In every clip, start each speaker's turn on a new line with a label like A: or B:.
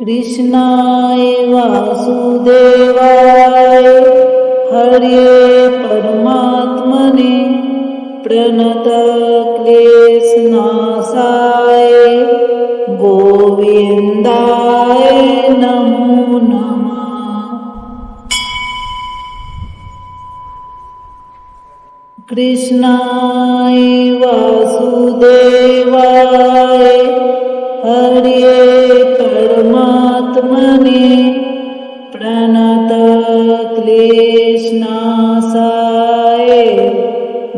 A: कृष्णाय वासुदेवाय हरये परमात्मने प्रणतक्लेशनाशाय गोविन्दाय नमो नमः। कृष्णाय वासुदेवाय हरये परमात्मने प्रणतक्लेशनाशाय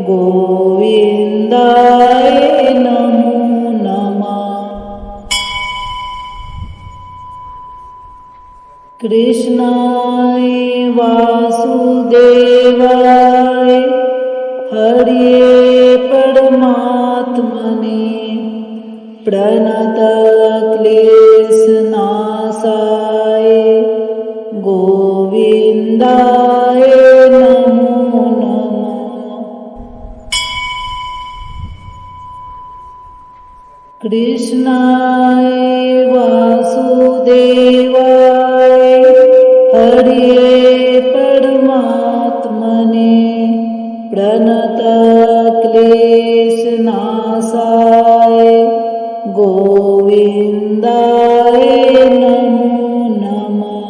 A: गोविन्दाय नमो नमः। कृष्णाय वासुदेवाय हरये परमात्मने प्रणतक्लेशनाशाय गोविन्दाय नमो नमः। कृष्णाय वासुदेवाय हरये परमात्मने प्रणतक्लेशनाशाय गोविन्दाय नमो नमः।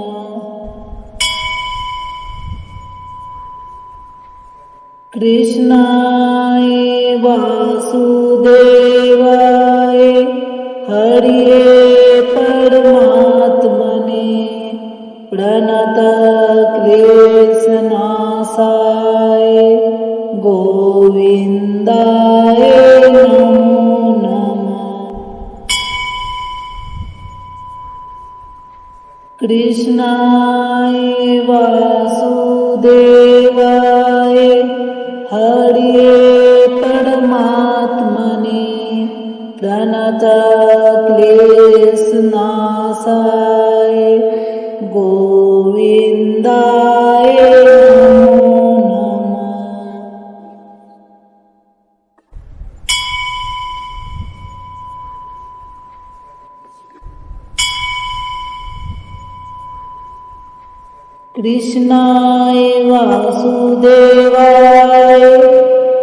A: कृष्णाय वासुदेवाय हरये परमात्मने प्रणतक्लेशनाशाय गोविन्दाय नमो नमः। कृष्णाय वासुदेवाय हरये परमात्मने प्रणतक्लेशनाशाय गोविन्दाय नमो नमः। कृष्णाय वासुदेवाय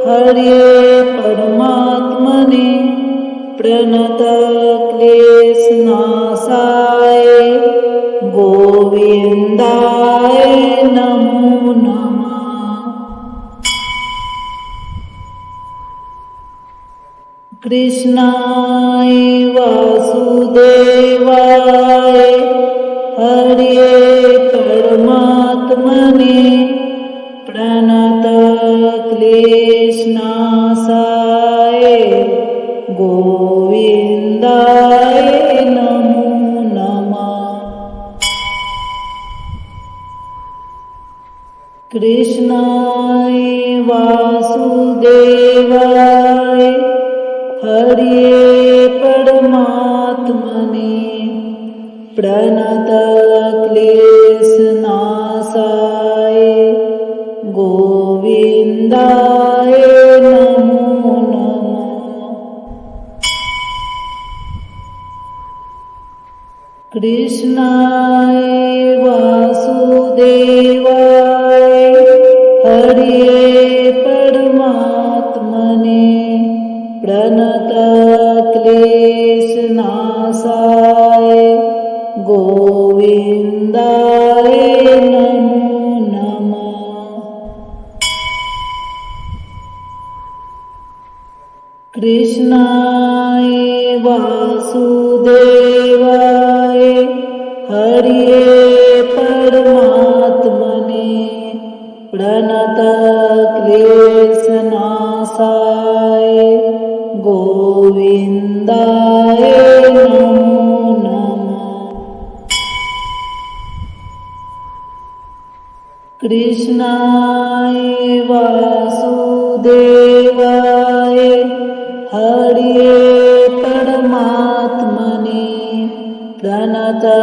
A: हरये परमात्मने प्रणतक्लेशनाशाय गोविन्दाय नमो नमः। कृष्णाय वासुदेवाय हरये परमात्मने प्रणतक्लेशनाशाय गोविन्दाय नमो नमः। कृष्णाय वासुदेवाय हरये परमात्मने प्रणतक्लेशनाशाय गोविन्दाय नमो नमः। कृष्णाय वासुदेवाय हरये परमात्मने प्रणतक्लेशनाशाय गोविन्दाय नमो नमः। कृष्णाय वासुदेवाय हरये परमात्मने प्रणतक्लेशनाशाय गोविन्दाय नमो नमः। कृष्णाय वासुदेवाय हरये परमात्मने प्रणतक्लेशनाशाय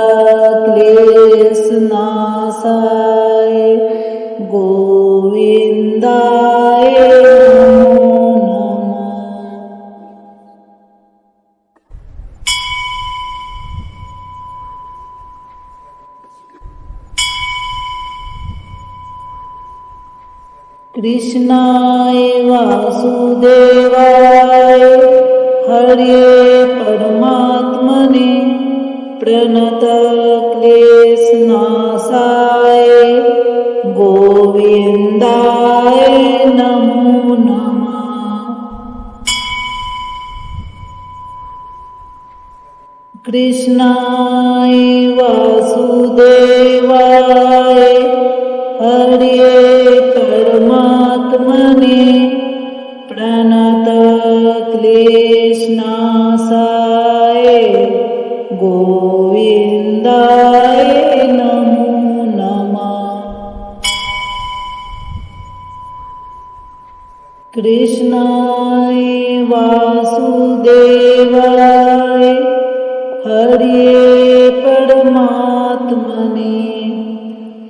A: गोविन्दाय नमो नमः। कृष्णाय वासुदेवाय हरये परमात्मने प्रणतक्लेशनाशाय गोविन्दाय नमो नमः। कृष्णाय वासुदेवाय हरये परमात्मने प्रणतक्लेशनाशाय गोविन्दाय नमो नमः। कृष्णाय वासुदेवाय हरये परमात्मने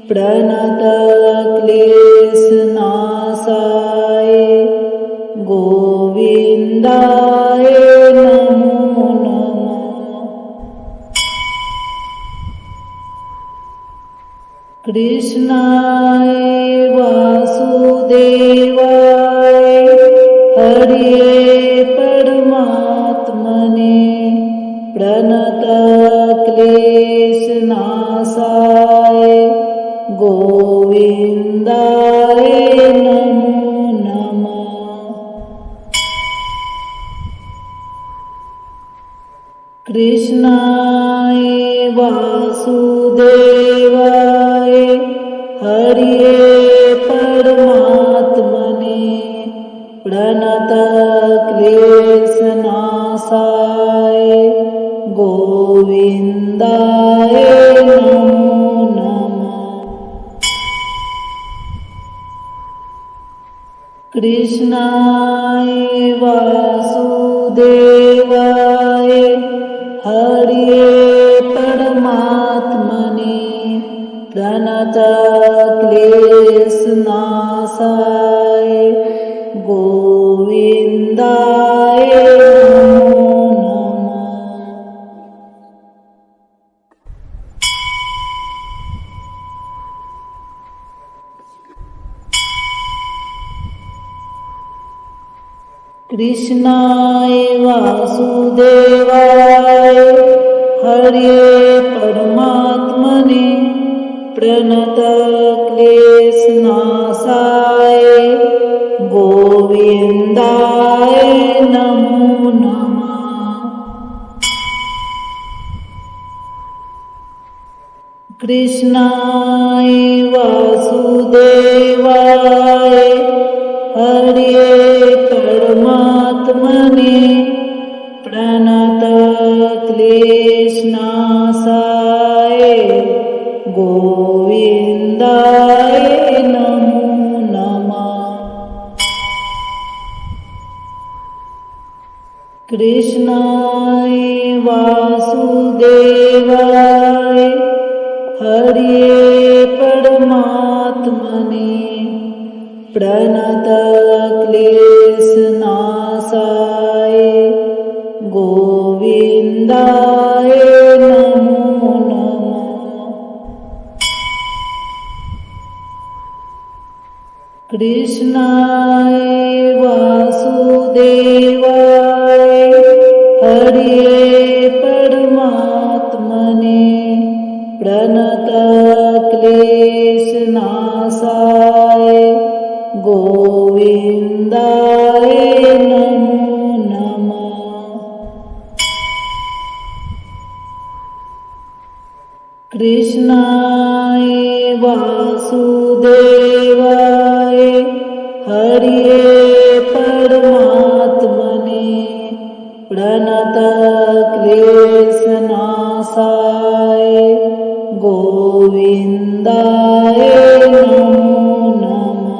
A: प्रणतक्लेशनाशाय गोविन्दाय नमो नमः। कृष्णाय वासुदेवाय हरये परमात्मने प्रणतक्लेशनाशाय गोविन्दाय नमो नमः। कृष्णाय वासुदेवाय हरये परमात्मने प्रणतक्लेशनाशाय गोविन्दाय नमो नमः। कृष्णाय वासुदेवाय हरये परमात्मने प्रणतक्लेशनाशाय गोविन्दाय नमो नमः। कृष्णाय वासुदेवाय हरये परमात्मने प्रणतक्लेशनाशाय गोविन्दाय नमो नमः। कृष्णाय वासुदेवाय हरये परमात्मने प्रणतक्लेशनाशाय गोविन्दाय नमो नमः। कृष्णाय वासुदेवाय हरये परमात्मने प्रणतक्लेशनाशाय गोविन्दाय नमो नमः। कृष्णाय वासुदेवाय हरये परमात्मने प्रणतक्लेशनाशाय गोविन्दाय नमो नमः। कृष्णाय वासुदेवाय हरये परमात्मने प्रणतक्लेशनाशाय गोविन्दाय नमो नमः।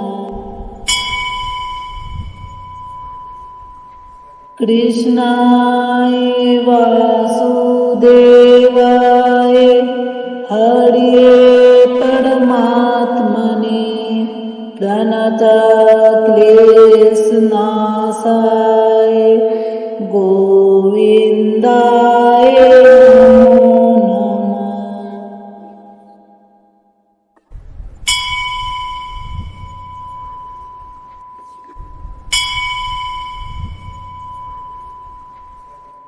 A: कृष्णाय वासुदेवाय हरये परमात्मने प्रणतक्लेशनाशाय गोविन्दाय नमो नमः।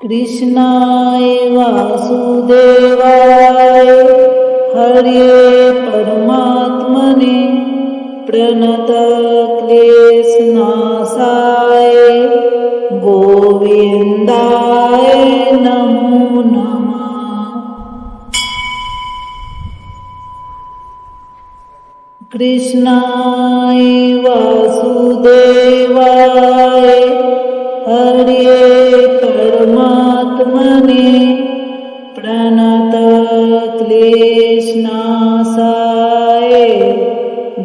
A: कृष्णाय वासुदेवाय हरये परमात्मने प्रणतक्लेशनाशाय गोविन्दाय नमो नमः। कृष्णाय वासुदेवाय हरये परमात्मने प्रणतक्लेशनाशाय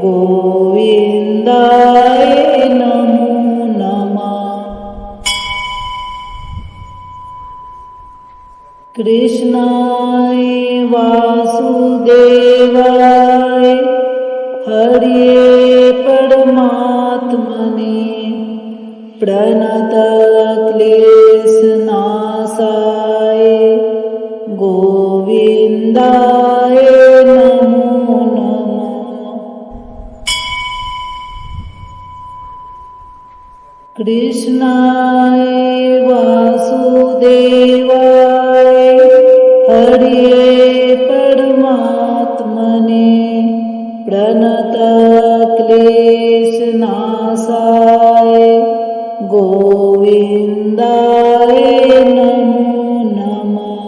A: गोविन्दाय नमो नमः। कृष्णाय वासुदेवाय हरये परमात्मने प्रणतक्लेशनाशाय गोविन्दाय नमो नमः। कृष्णाय वासुदेवाय हरये परमात्मने प्रणतक्लेशनाशाय गोविन्दाय नमो नमः।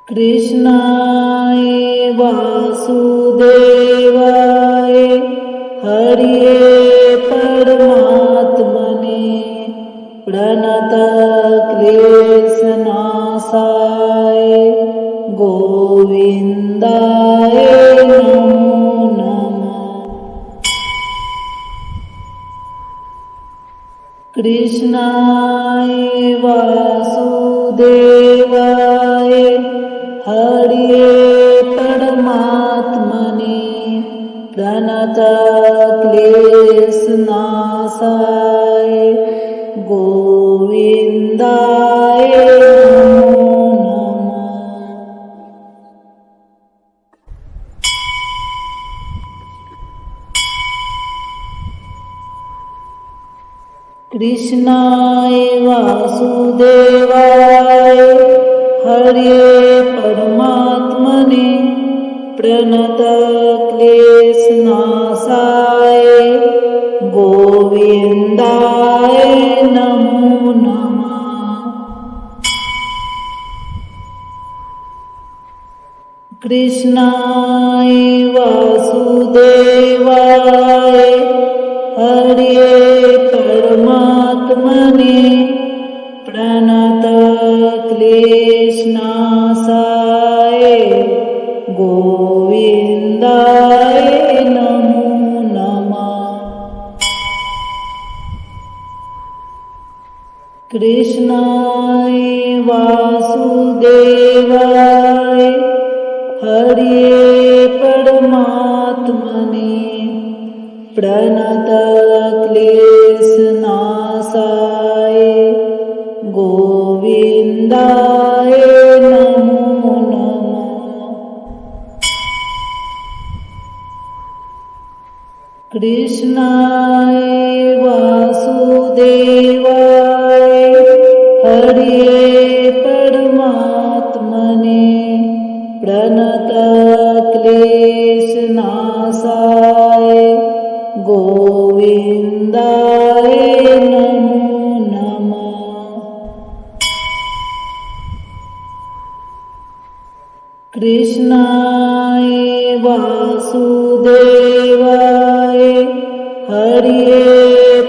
A: कृष्णाय वासुदेवाय हरये परमात्मने प्रणतक्लेशनाशाय गोविन्दाय नमो नमः। कृष्णाय वासुदेवाय हरये परमात्मने प्रणतक्लेशनाशाय गोविन्दाय नमो नमः। कृष्णाय वासुदेवाय हरये परमात्मने प्रणतक्लेशनाशाय गोविन्दाय नमो नमः। कृष्णाय वासुदेवाय हरये परमात्मने प्रणतक्लेशनाशाय गोविन्दाय नमो नमः। कृष्णाय वासुदेवाय हरये परमात्मने प्रणतक्लेशनाशाय गोविन्दाय नमो नमः। कृष्णाय वासुदेवाय हरये परमात्मने प्रणतक्लेशनाशाय गोविन्दाय नमो नमः। कृष्णाय वासुदेवाय हरये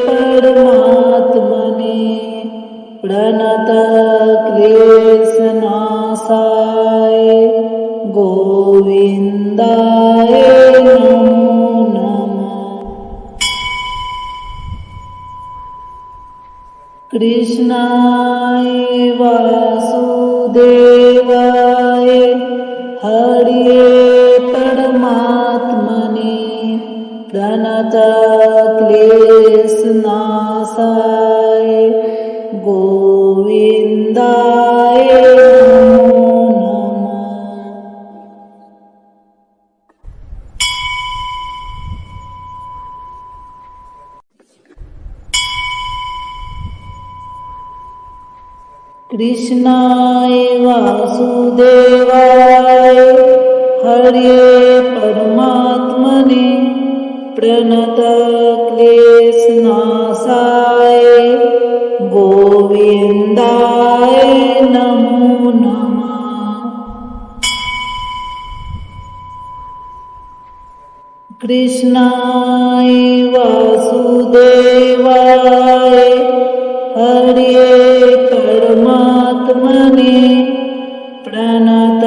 A: परमात्मने प्रणतक्लेशनाशाय गोविन्दाय नमो नमः। कृष्णाय वासुदेवाय हरये परमात्मने प्रणतक्लेशनाशाय गोविन्दाय नमो नमः। कृष्णाय वासुदेवाय हरये परमात्मने प्रणतक्लेशनाशाय गोविन्दाय नमो नमः। कृष्णाय वासुदेवाय हरये परमात्मने प्रणतक्लेशनाशाय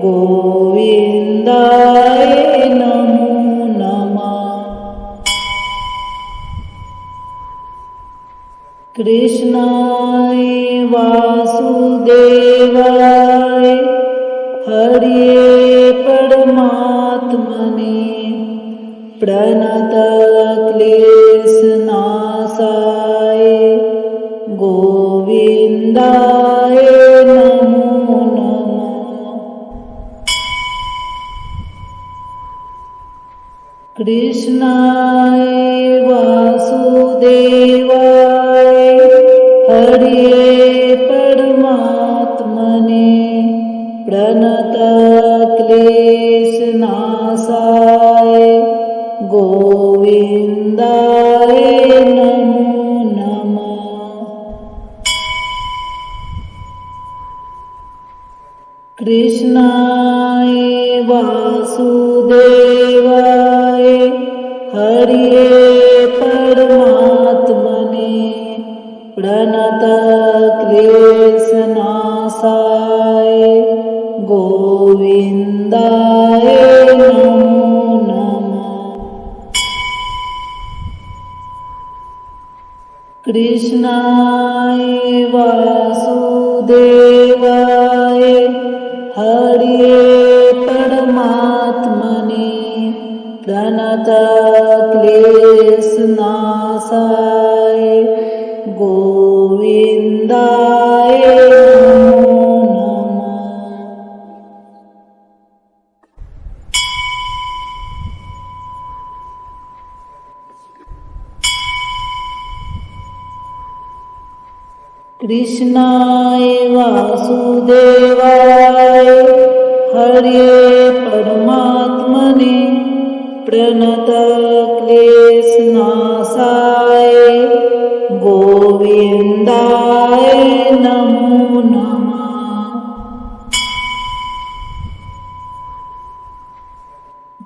A: गोविन्दाय नमो नमः। कृष्णाय वासुदेवाय हरये परमात्मने प्रणतक्लेशनाशाय गोविन्दाय नमो नमः। कृष्णाय वासुदेवाय हरये परमात्मने प्रणतक्लेशनाशाय गोविन्दाय नमो नमः। कृष्णाय वासुदेवाय हरये परमात्मने प्रणतक्लेशनाशाय गोविन्दाय नमो नमः। कृष्णाय वासुदेवाय हरये परमात्मने प्रणतक्लेशनाशाय गोविन्दाय नमो नमः। कृष्णाय वासुदेवाय हरये परमात्मने प्रणतक्लेशनाशाय गोविन्दाय नमो नमः।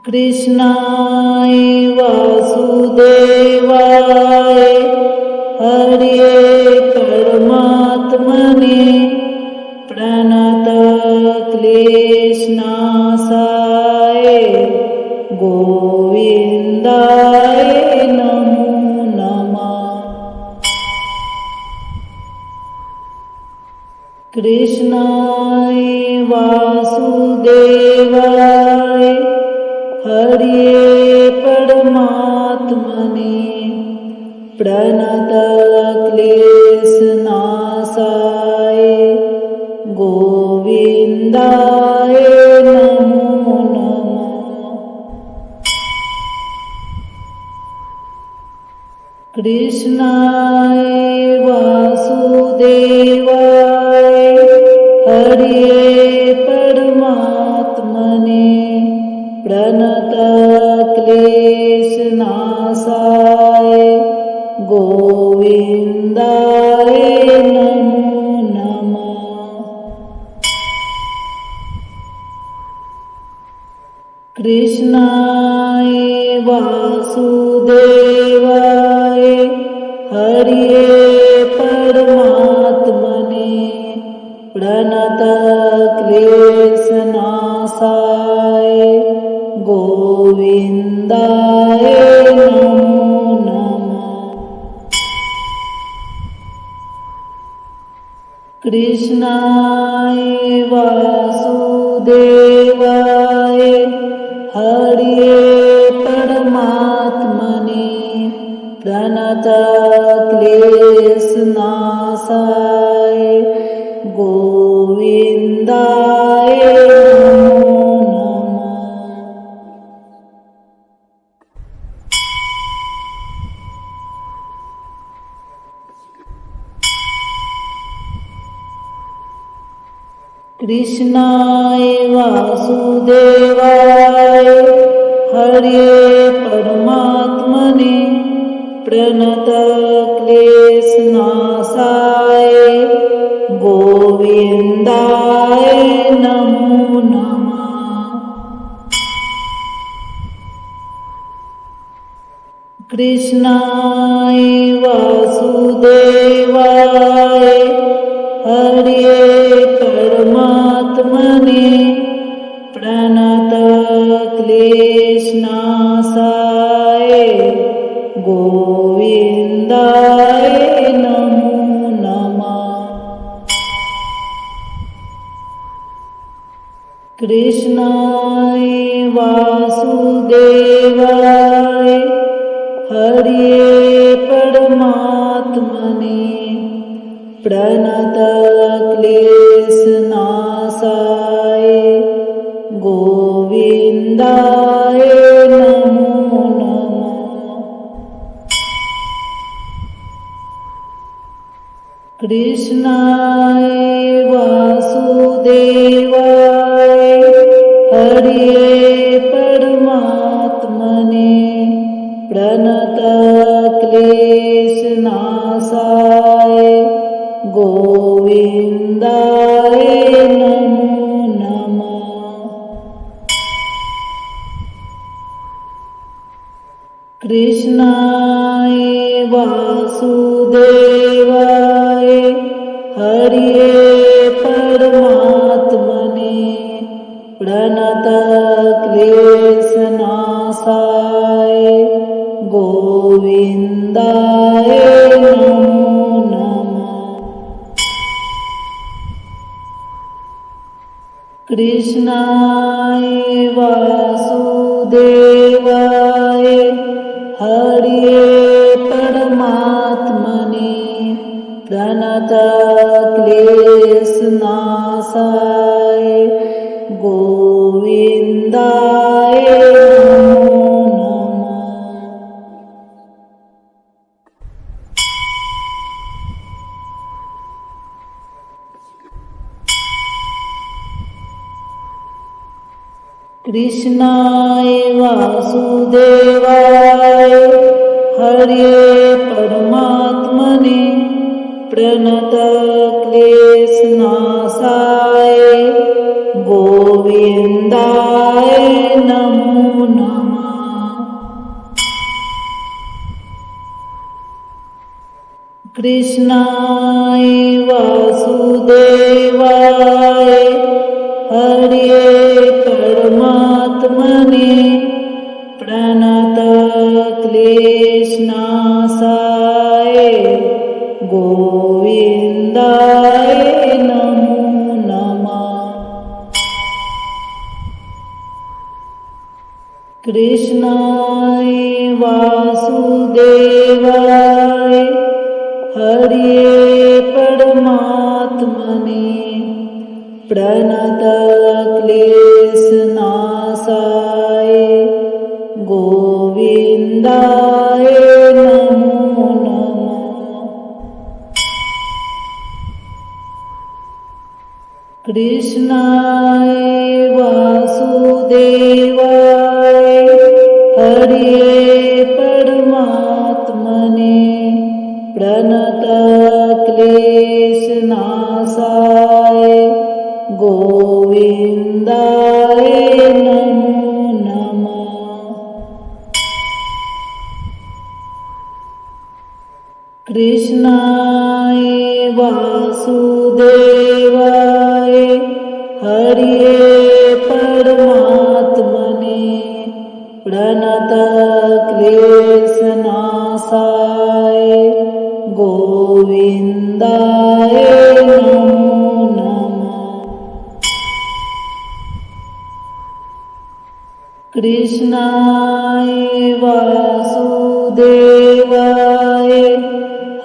A: कृष्णाय वासुदेवाय हरये परमात्मने प्रणतक्लेशनाशाय गोविन्दाय नमो नमः। कृष्णाय वासुदेवाय हरये परमात्मने प्रणतक्लेशनाशाय गोविन्दाय नमो नमः। कृष्णाय वासुदेवाय हरये परमात्मने प्रणतक्लेशनाशाय गोविन्दाय नमो नमः। कृष्णाय वासुदेवाय हरये परमात्मने प्रणतक्लेशनाशाय गोविन्दाय नमो नमः। कृष्णाय वासुदेवाय हरये परमात्मने प्रणतक्लेशनाशाय गोविन्दाय नमो नमः। कृष्णाय वासुदेवाय हरये परमात्मने प्रणतक्लेशनाशाय गोविन्दाय नमो नमः। कृष्णाय वासुदेवाय हरये परमात्मने प्रणतक्लेशनाशाय गोविन्दाय नमो नमः। कृष्णाय वासुदेवाय हरये परमात्मने प्रणतक्लेशनाशाय गोविन्दाय नमो नमः। कृष्णाय वासुदेवाय हरये परमात्मने प्रणतक्लेशनाशाय गोविन्दाय नमो नमः। कृष्णाय वासुदेवाय हरये परमात्मने प्रणतक्लेशनाशाय गोविन्दाय नमो नमः। कृष्णाय वासुदेवाय हरये परमात्मने प्रणतक्लेशनाशाय गोविन्दाय नमो नमः। कृष्णाय वासुदेवाय हरये परमात्मने प्रणतक्लेशनाशाय गोविन्दाय नमो नमः। कृष्णाय वासुदेवाय हरये परमात्मने प्रणतक्लेशनाशाय गोविन्दाय नमो नमः। कृष्णाय वासुदेवाय हरये परमात्मने प्रणतक्लेशनाशाय गोविन्दाय नमो नमः। कृष्णाय वासुदेवाय हरये परमात्मने प्रणतक्लेशनाशाय गोविन्दाय नमो नमः। कृष्णाय वासुदेवाय हरये परमात्मने प्रणतक्लेशनाशाय गोविन्दाय नमो नमः। कृष्णाय वासुदेवाय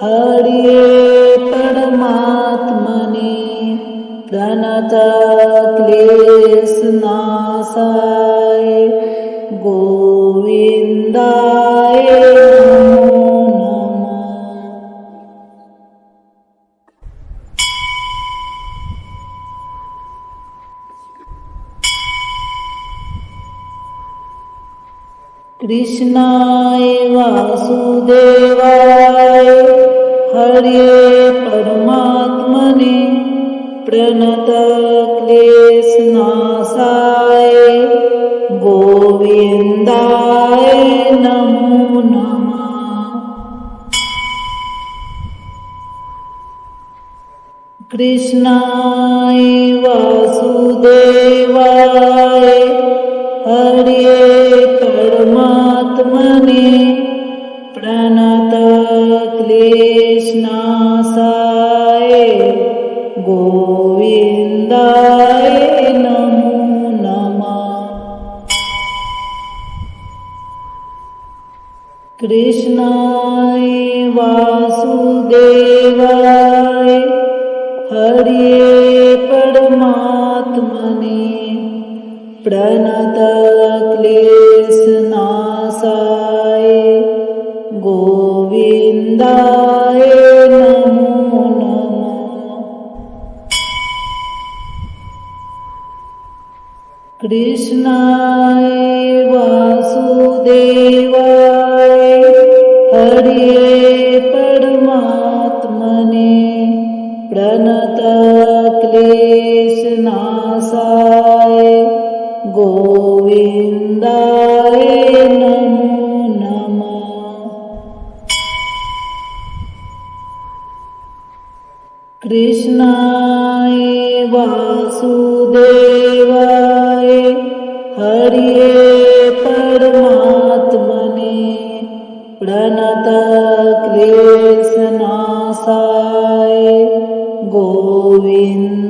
A: हरये परमात्मने प्रणतक्लेशनाशाय गोविन्दाय नमो नमः। कृष्णाय वासुदेवाय हरये परमात्मने प्रणतक्लेशनाशाय गोविन्दाय नमो नमः। कृष्णाय वासुदेवाय हरये परमात्मने प्रणतक्लेशनाशाय गोविन्दाय नमो नमः। कृष्णाय वासुदेवाय हरये परमात्मने प्रणतक्लेशनाशाय गोविन्दाय नमो नमः। कृष्णाय वासुदेवाय हरये परमात्मने प्रणतक्लेशनाशाय गोविन्दाय नमो नमः। कृष्णाय वासुदेवाय हरये परमात्मने प्रणतक्लेशनाशाय गोविन्दाय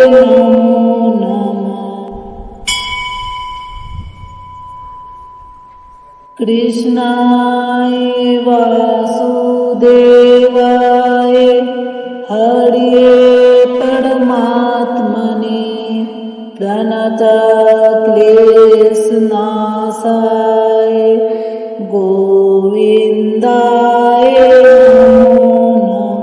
A: नमो नमः। कृष्णाय वासुदेवाय हरये परमात्मने प्रणतक्लेशनाशाय गोविन्दाय नमो नमः।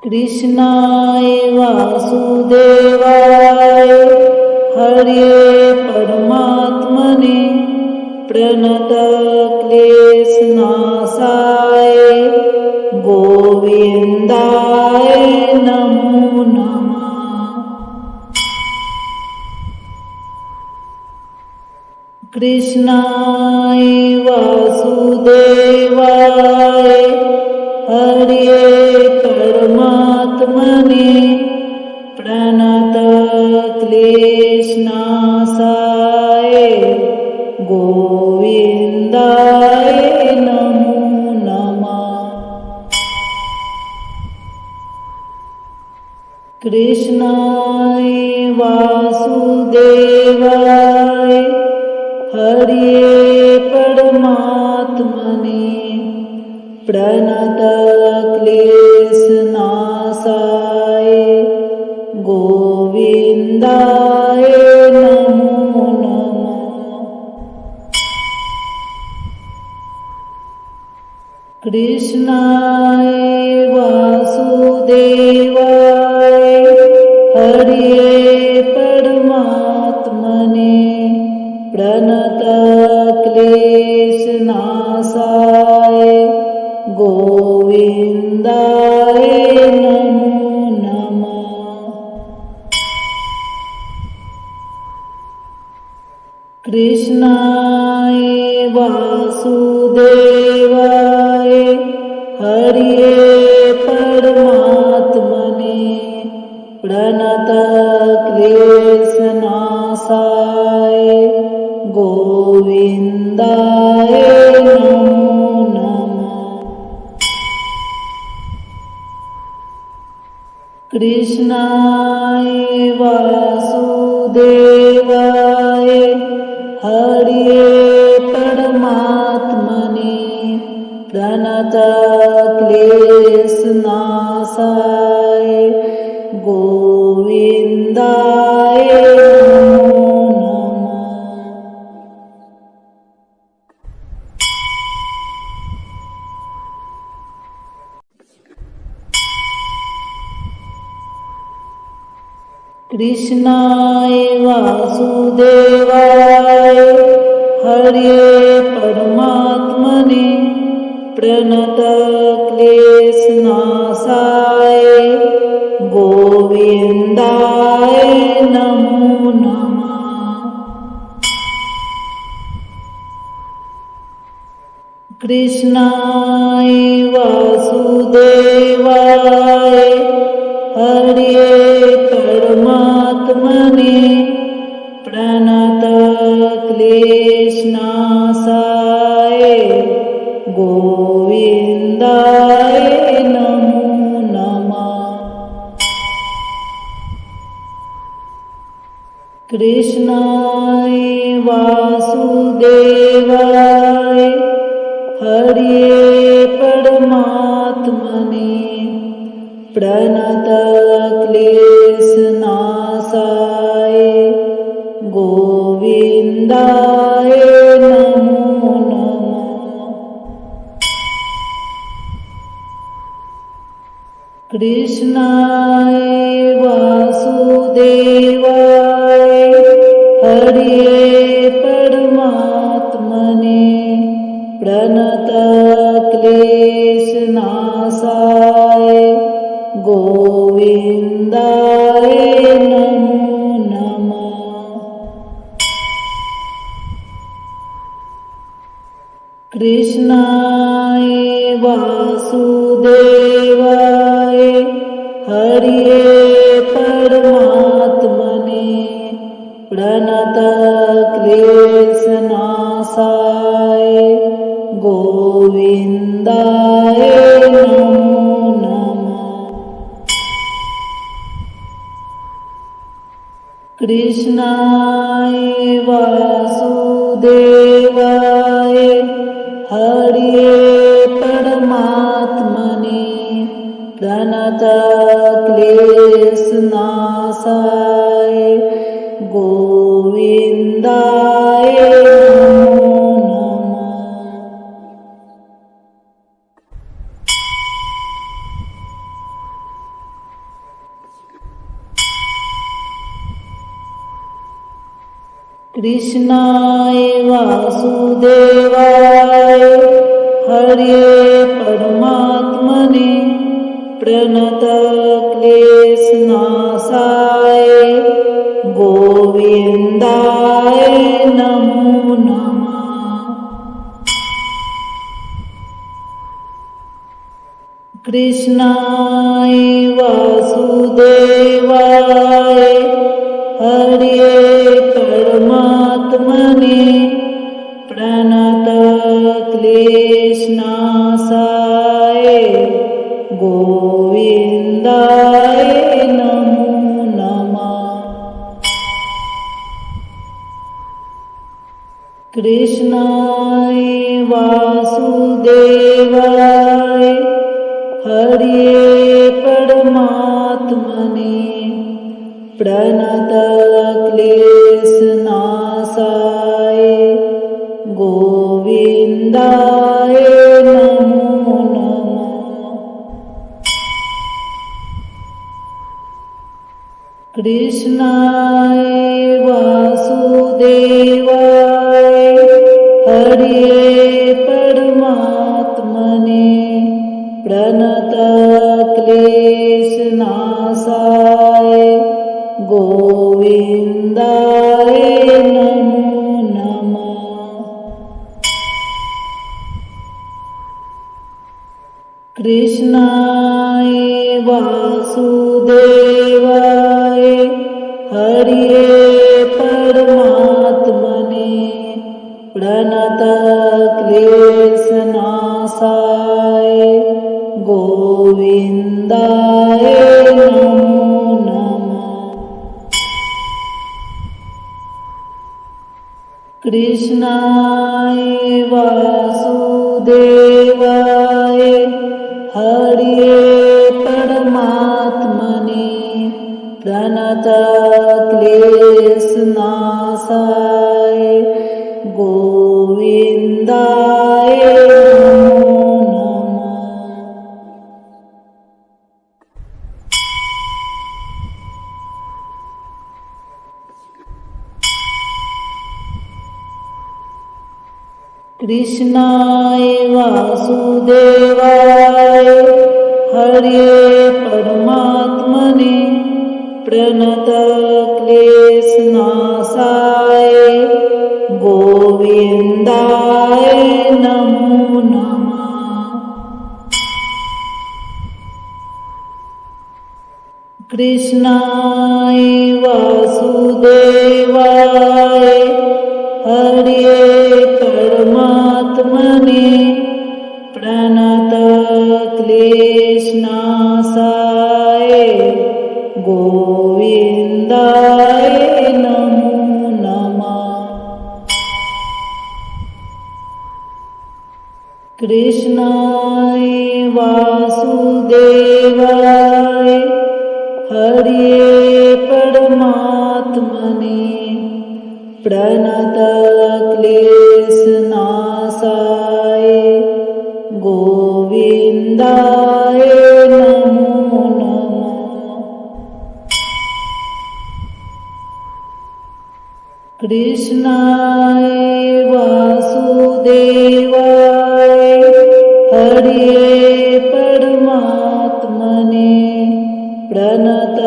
A: कृष्णाय वासुदेवाय हरये परमात्मने प्रणतक्लेशनाशाय गोविन्दाय नमो नमः। कृष्णाय वासुदेवाय हरये परमात्मने प्रणतक्लेशनाशाय गोविन्दाय नमो नमः। कृष्णाय वासुदेवाय हरये परमात्मने प्रणतक्लेशनाशाय गोविन्दाय नमो नमः। कृष्णाय वासुदेवाय हरये परमात्मने प्रणतक्लेशनाशाय गोविन्दाय नमो नमः। कृष्णाय वासुदेवाय हरये परमात्मने प्रणतक्लेशनाशाय गोविन्दाय नमो नमः। कृष्णाय वासुदेवाय हरये परमात्मने प्रणतक्लेशनाशाय गोविन्दाय नमो नमः। कृष्णाय वासुदेवाय हरये परमात्मने प्रणतक्लेशनाशाय गोविन्दाय नमो नमः। कृष्णाय वासुदेवाय हरये परमात्मने प्रणतक्लेशनाशाय गोविन्दाय नमो नमः। कृष्णाय वासुदेवाय हरये परमात्मने प्रणतक्लेशनाशाय गोविन्दाय नमो नमः। कृष्णाय वासुदेवाय हरये परमात्मने प्रणतक्लेशनाशाय गोविन्दाय नमो नमः। कृष्णाय वासुदेवाय हरये परमात्मने प्रणतक्लेशनाशाय गोविन्दाय नमो नमः। कृष्णाय वासुदेवाय हरये परमात्मने प्रणतक्लेशनाशाय गोविन्दाय नमो नमः। कृष्णाय वासुदेवाय हरये परमात्मने प्रणतक्लेशनाशाय गोविन्दाय नमो नमः। कृष्णाय वासुदेवाय हरये परमात्मने प्रणतक्लेशनाशाय गोविन्दाय नमो नमः। कृष्णाय वासुदेवाय हरये परमात्मने प्रणतक्लेशनाशाय गोविन्दाय नमो नमः। कृष्णाय वासुदेवाय हरये परमात्मने प्रणतक्लेशनाशाय गोविन्दाय नमो नमः। कृष्णाय वासुदेवाय हरये परमात्मने प्रणतक्लेशनाशाय गोविन्दाय नमो नमः। कृष्णाय वासुदेवाय हरये परमात्मने प्रणतक्लेशनाशाय गोविन्दाय नमो नमः। कृष्णाय वासुदेवाय हरये परमात्मने प्रणतक्लेशनाशाय गोविन्दाय नमो नमः। कृष्णाय वासुदेवाय हरये परमात्मने प्रणतक्लेशनाशाय गोविन्दाय नमो नमः। कृष्णाय वासुदेवाय हरये परमात्मने प्रणतक्लेशनाशाय गोविन्दाय नमो नमः। कृष्णाय वासुदेवाय हरये परमात्मने प्रणतक्लेशनाशाय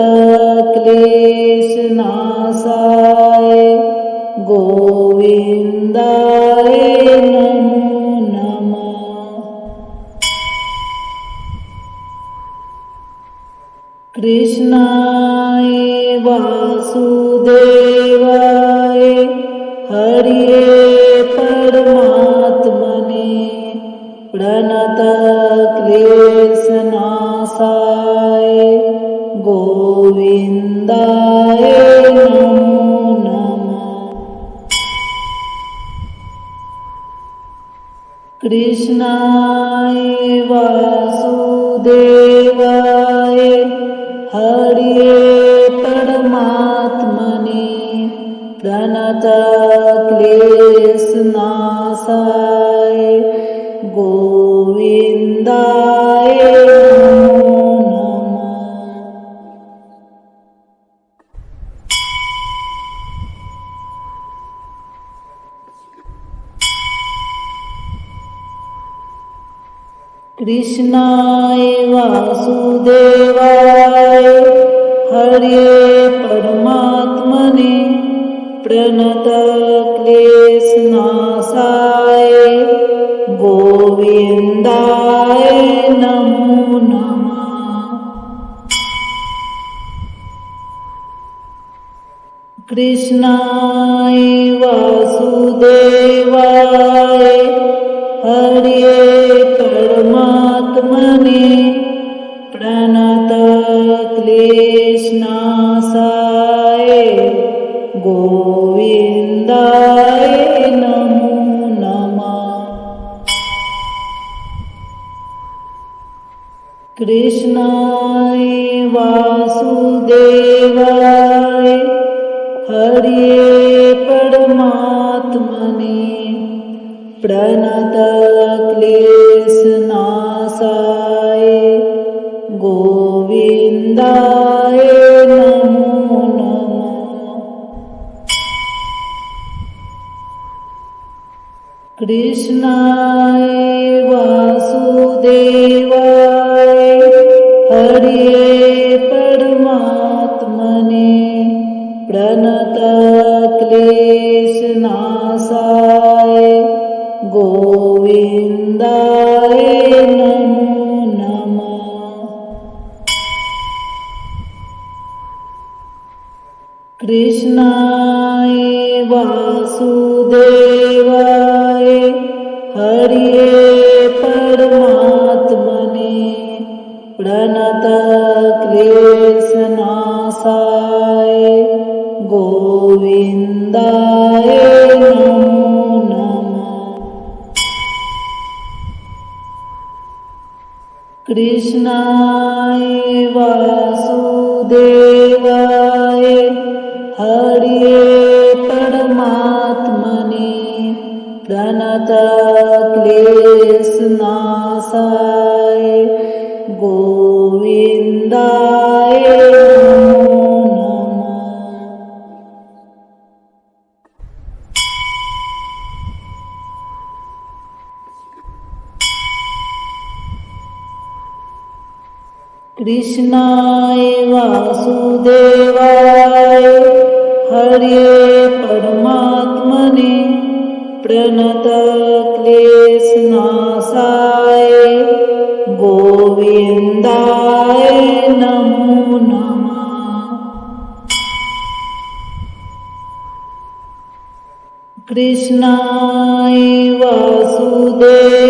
A: गोविन्दाय नमो नमः। कृष्णाय वासुदेवाय हरये परमात्मने प्रणतक्लेशनाशाय गोविन्दाय नमो नमः। कृष्णाय वासुदेवाय हरये परमात्मने प्रणतक्लेशनाशाय गोविन्दाय नमो नमः। कृष्णाय वासुदेवाय हरये परमात्मने प्रणतक्लेशनाशाय गोविन्दाय नमो नमः। कृष्णाय वासुदेवाय हरये परमात्मने प्रणतक्लेशनाशाय गोविन्दाय नमो नमः। कृष्णाय वासुदेवाय हरये परमात्मने प्रणतक्लेशनाशाय गोविन्दाय नमो नमः। कृष्णाय वासुदेवाय हरये परमात्मने प्रणतक्लेशनाशाय गोविन्दाय नमो नमः। कृष्णाय वासुदेवाय हरये परमात्मने प्रणतक्लेशनाशाय गोविन्दाय नमो नमः। कृष्णाय वासुदेवाय हरये परमात्मने प्रणतक्लेशनाशाय गोविन्दाय नमो नमः। कृष्णाय वासुदेवाय हरये परमात्मने प्रणतक्लेशनाशाय गोविन्दाय नमो नमः। कृष्णाय वासुदेवाय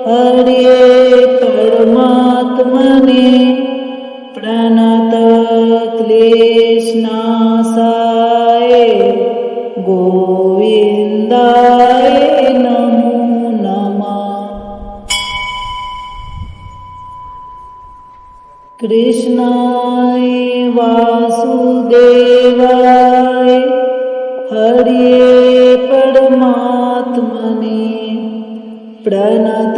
A: हरये परमात्मने प्रणतक्लेशनाशाय गोविन्दाय नमो नमः। कृष्णाय वासुदेवाय हरये परमात्मने प्रणतक्लेशनाशाय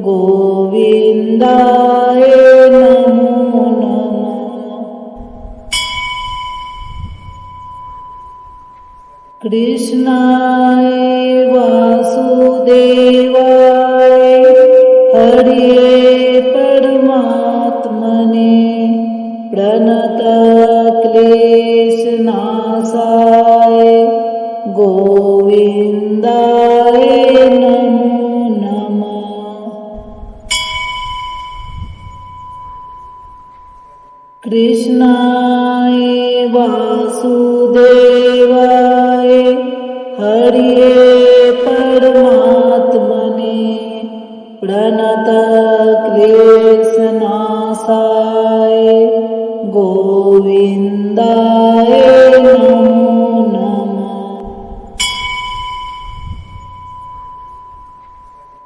A: गोविन्दाय नमो नमः। कृष्णाय वासुदेवाय हरये परमात्मने प्रणतक्लेशनाशाय गोविन्दाय नमो नमः। कृष्णाय वासुदेवाय हरये परमात्मने प्रणतक्लेशनाशाय गोविन्दाय नमो नमः।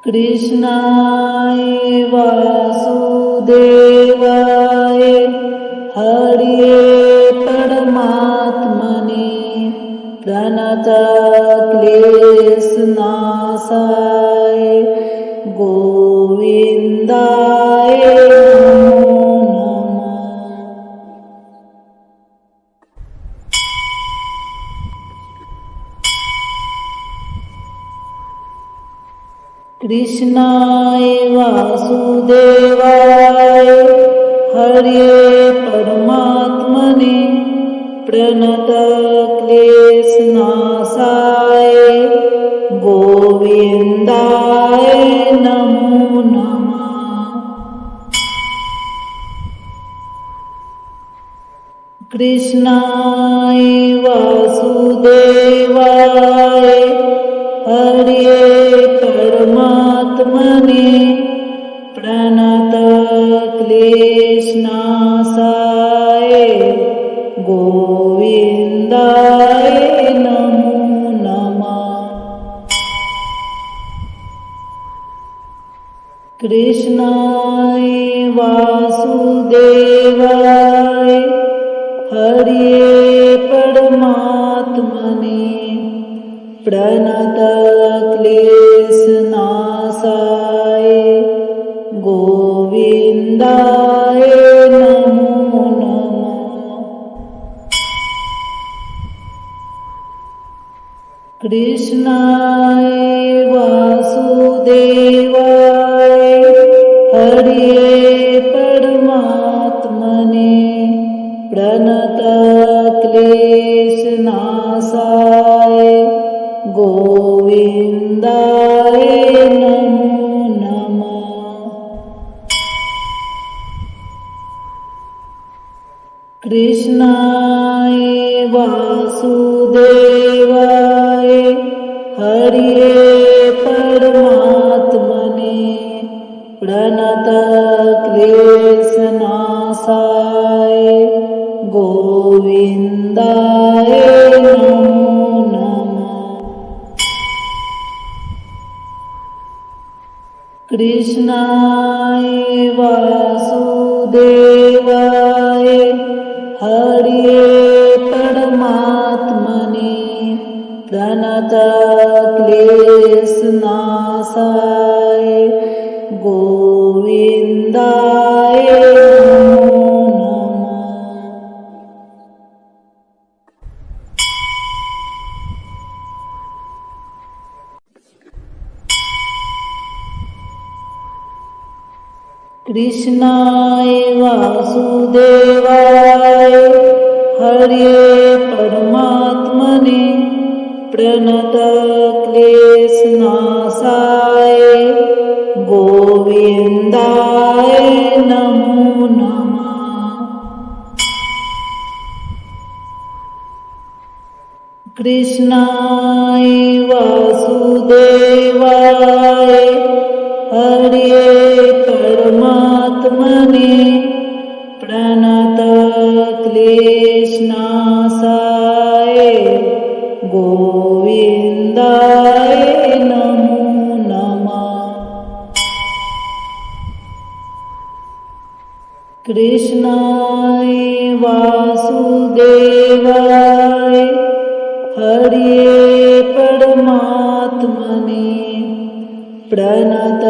A: कृष्णाय वासुदेवाय हरये परमात्मने प्रणतक्लेशनाशाय गोविन्दाय नमो नमः। कृष्णाय वासुदेवाय हरये परमात्मने प्रणतक्लेशनाशाय गोविन्दाय नमो नमः। कृष्णाय वासुदेवाय हरये परमात्मने प्रणतक्लेशनाशाय गोविन्दाय नमो नमः। कृष्णाय वासुदेवाय हरये परमात्मने प्रणतक्लेशनाशाय गोविन्दाय नमो नमः। कृष्णाय वासुदेवाय हरये परमात्मने प्रणतक्लेशनाशाय गोविन्दाय नमो नमः। कृष्णाय वासुदेवाय हरये परमात्मने प्रणतक्लेशनाशाय गोविन्दाय नमो नमः। कृष्णाय वासुदेवाय हरये परमात्मने प्रणतक्लेशनाशाय गोविन्दाय नमो नमः। कृष्णाय वासुदेवाय हरये परमात्मने प्रणतक्लेशनाशाय गोविन्दाय नमो नमः। कृष्णाय वासुदेवाय हरये परमात्मने प्रणतक्लेशनाशाय गोविन्दाय नमो नमः। कृष्णाय वासुदेवाय हरये परमात्मने प्रणतक्लेशनाशाय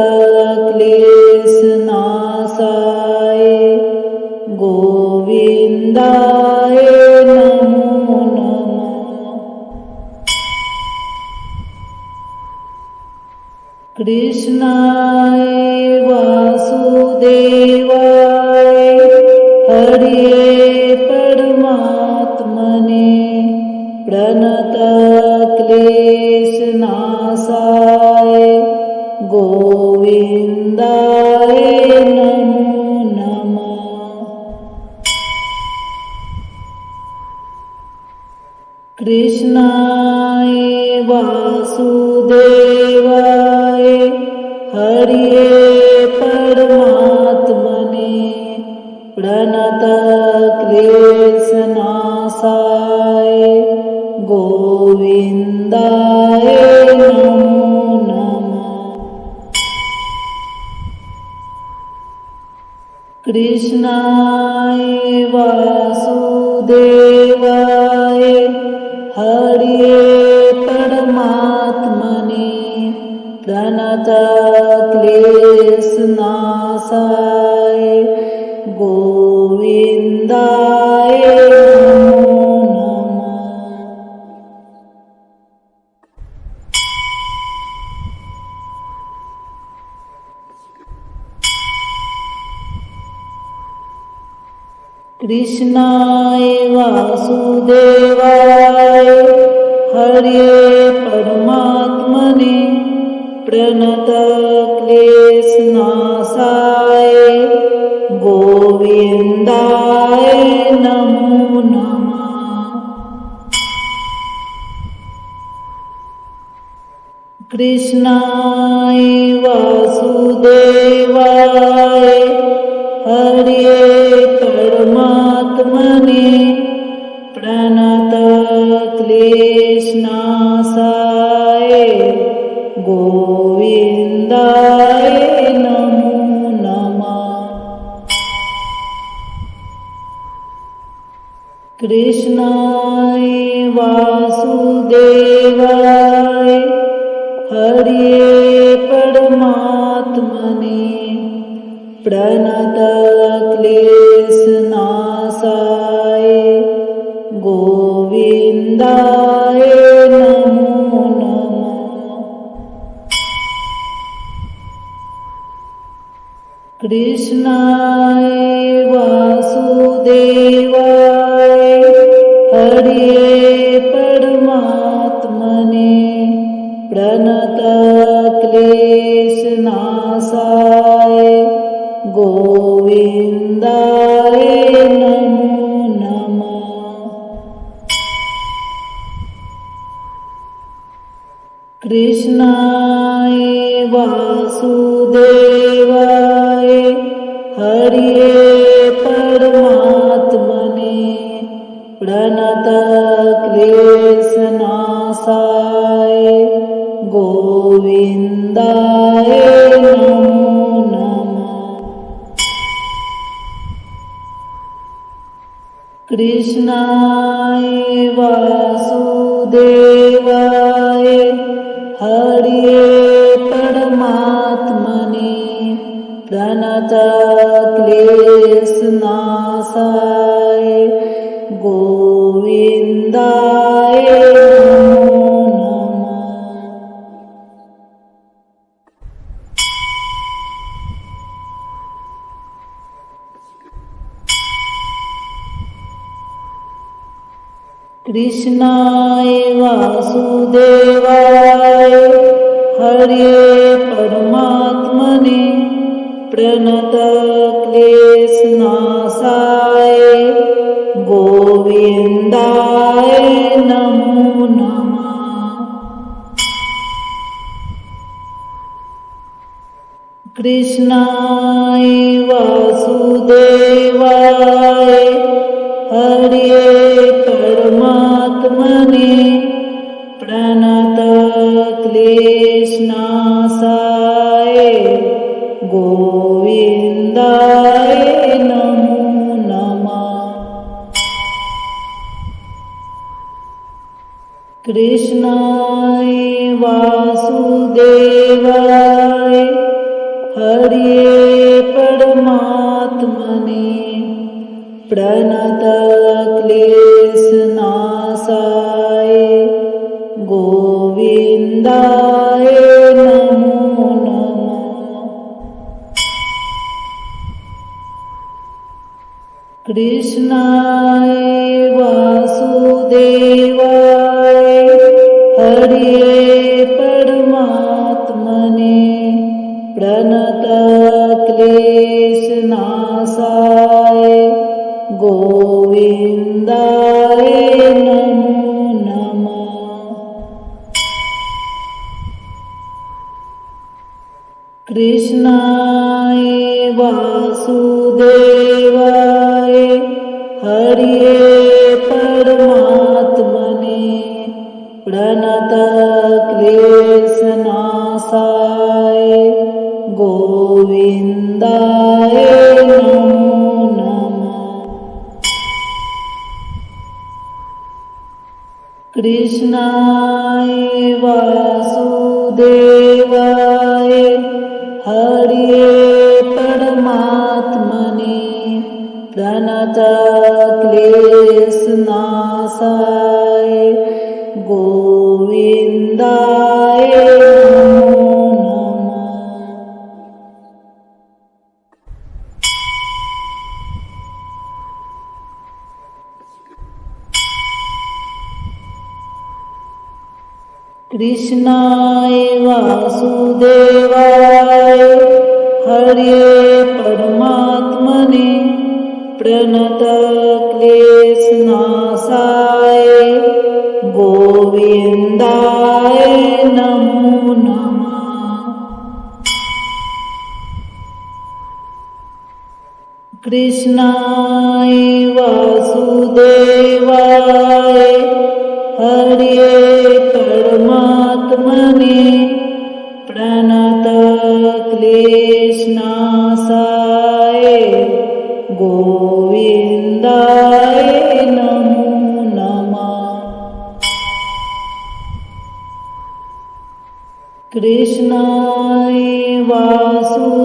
A: गोविन्दाय नमो नमः। कृष्णाय वासुदेवाय हरये परमात्मने प्रणतक्लेशनाशाय गोविन्दाय नमो नमः। कृष्णाय वासुदेवाय हरये परमात्मने प्रणतक्लेशनाशाय गोविन्दाय नमो नमः। कृष्णाय वासुदेवाय हरये परमात्मने प्रणतक्लेशनाशाय गोविन्दाय नमो नमः। कृष्णाय वासुदेवाय हरये परमात्मने प्रणतक्लेशनाशाय गोविन्दाय नमो नमः। कृष्णाय वासुदेवाय हरये परमात्मने प्रणतक्लेशनाशाय गोविन्दाय नमो नमः। कृष्णाय वासुदेवाय हरये परमात्मने प्रणतक्लेशनाशाय गोविन्दाय नमो नमः। कृष्णाय वासुदेवाय हरये परमात्मने प्रणतक्लेशनाशाय गोविन्दाय नमो नमः। कृष्णाय वासुदेवाय हरये परमात्मने प्रणतक्लेशनाशाय गोविन्दाय नमो नमः। कृष्णाय वासुदेवाय हरये परमात्मने प्रणतक्लेशनाशाय गोविन्दाय नमो नमः। कृष्णाय वासुदेवाय हरये परमात्मने प्रणतक्लेशनाशाय गोविन्दाय नमो नमः। कृष्णाय वासुदेवाय हरये परमात्मने प्रणतक्लेशनाशाय गोविन्दाय नमो नमः। कृष्णाय वासुदेवाय हरये परमात्मने प्रणतक्लेशनाशाय गोविन्दाय नमो नमः। कृष्णाय वासुदेवाय हरये परमात्मने प्रणतक्लेशनाशाय गोविन्दाय नमो नमः। कृष्णाय वासुदेवाय हरये परमात्मने प्रणतक्लेशनाशाय गोविन्दाय नमो नमः। कृष्णाय वासुदेवाय हरये परमात्मने प्रणतक्लेशनाशाय गोविन्दाय नमो नमः। कृष्णाय वासुदेवाय हरये परमात्मने प्रणतक्लेशनाशाय गोविन्दाय नमो नमः। कृष्णाय वासुदेवाय हरये परमात्मने प्रणतक्लेशनाशाय गोविन्दाय नमो नमः। कृष्णाय वासुदेवाय